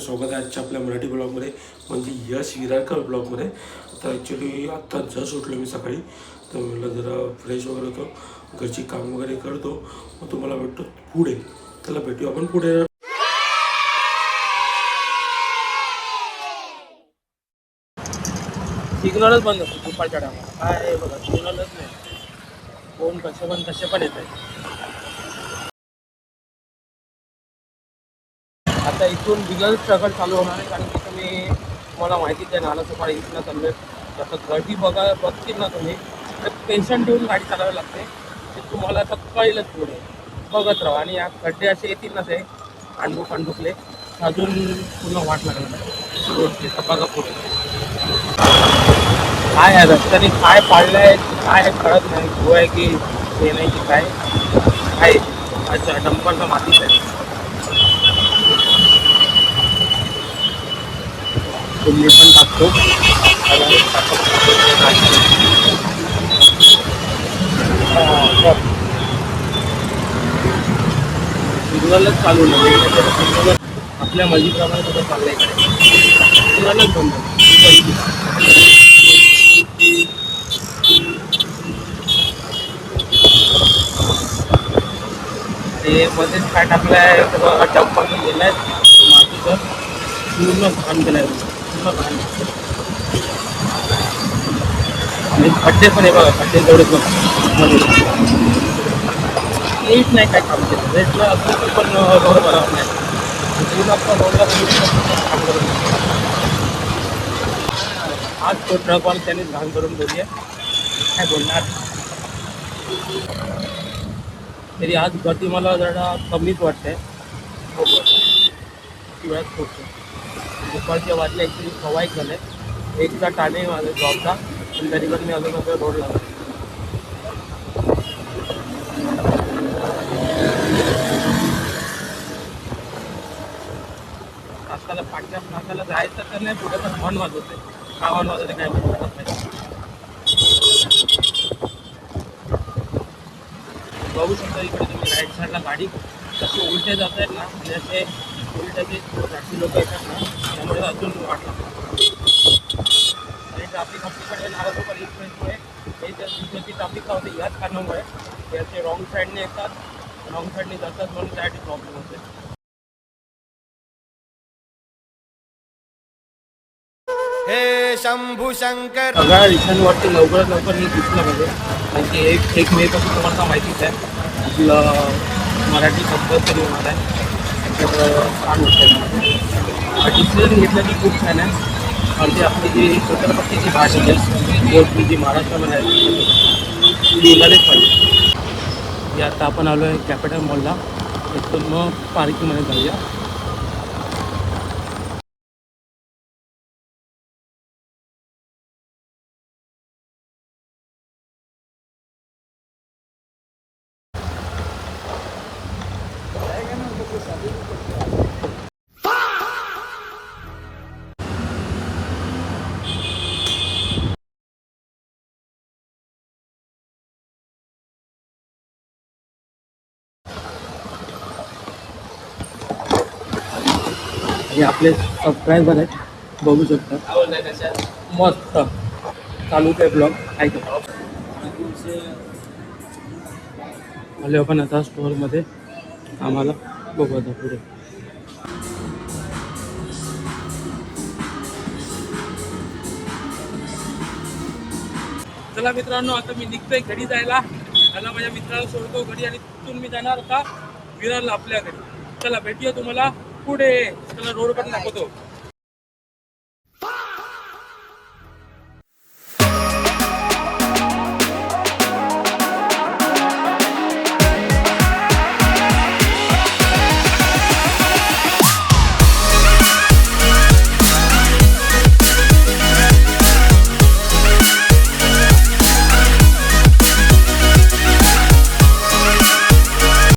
स्वागत आहे आजच्या आपल्या मराठी ब्लॉगमध्ये, म्हणजे यश विरारकर ब्लॉगमध्ये. तर ॲक्च्युली आत्ता जस्ट उठलो मी सकाळी, तर म्हटलं जरा फ्रेश वगैरे होतो, घरची काम वगैरे करतो, मग तुम्हाला भेटतो पुढे. त्याला भेटू आपण पुढे. सिग्नलच बंद असतो दुपारच्या टायमाला. काय आहे बघा, सिग्नलच नाही. फोन कसे पण येत आहे. आता इथून बिगर स्ट्रगल चालू होणार आहे, कारण की मला माहितीच आहे नाला सुपारी इथनं चालू आहे. आता गर्दी बघतील ना तुम्ही, तर पेशंट ठेवून गाडी चालवावी लागते. ते तुम्हाला आता कळलंच पुढे, बघत राहा. आणि या खड्डे असे येतील ना, ते अंडुकले अजून पूर्ण वाट लागणार रोडची. बघा पुढे काय आहे रस्त्याने, काय पाडलंय काय कळत नाही. गो आहे की हे नाही की काय आहे. अच्छा, डंपरचा मातीच आहे. तुम्ही पण टाकतो सिग्नलच चालू नाही. सिग्नल आपल्या मर्जीप्रमाणे कुठं चाललंय इकडे, सिग्नलच बंद. ते मध्येच काय टाकलं आहे, डंपर गेलं आहे मातीचं, पूर्ण घाण केलं आहे, पूर्ण घाण. आणि खड्डे पण आहे बघा, खड्डे जेवढे मध्ये नीट नाही काय काम केलं. रेटला असं पण रोड बरोबर नाही. पूर्ण आपला रोडला काम करून आज तो ट्रकवाला त्यांनी घाण करून ठेवली आहे. काय बोलणार तरी आज गती मला जरा कमीच वाटते. वेळात पोहोचतो. दुपारच्या वाजल्या ॲक्च्युली सव्वा एक झाले. एकचा टाणे माझा जॉबचा, पण तरी पण मी अजून रोड लागला. नाश्त्याला नाश्त्याला जायचं तर नाही, पुढे पण हॉर्न वाजवते. का हॉर्न वाजवते काय माहिती. बघू शकता इकडे तुम्ही राईट साईडला गाडी कशी उलटे जात आहेत ना, म्हणजे असे उलट्याचे टॅक्सी लोक येतात ना, त्यामुळे अजून वाटलं. आणि ट्राफिक आपल्याकडे नाराजोपारी एक्सप्रेसमुळे हे त्याची ट्राफिक का होते याच कारणामुळे. ते असे रॉंग साईडने येतात, रॉंग साईडने जातात, म्हणून त्यासाठी प्रॉब्लेम होते. हे शंभू शंकर. सगळ्या रिक्षांवरती लवकरात लवकर हे दिसलं पाहिजे, कारण की एक मे पासून तुम्हाला माहितीच आहे आपलं मराठी पद्धत तरी होणार आहे. तर छान होतं. डिसिजन घेतलं की खूप छान आहे. म्हणजे आपली जी छत्रपतीची भाषा आहे, जी महाराष्ट्रामध्ये आहे, ती निघालीच पाहिजे. आता आपण आलो आहे कॅपिटल मॉलला. इथून मग पार्किंगमध्ये जाऊया. हे आपले सबस्क्रायबर आहेत, बघू शकता. मस्त चालू आहे ब्लॉग. ऐका आले आपण आता स्टोअरमध्ये. आम्हाला बघू आता पुढे. चला मित्रांनो, आता मी निघतोय घरी जायला. त्याला माझ्या मित्राला सोडतो घरी, आणि तिथून मी जाणार होता विरारला आपल्या घरी. चला भेटूया तुम्हाला पुढे. चला रोड पण दाखवतो.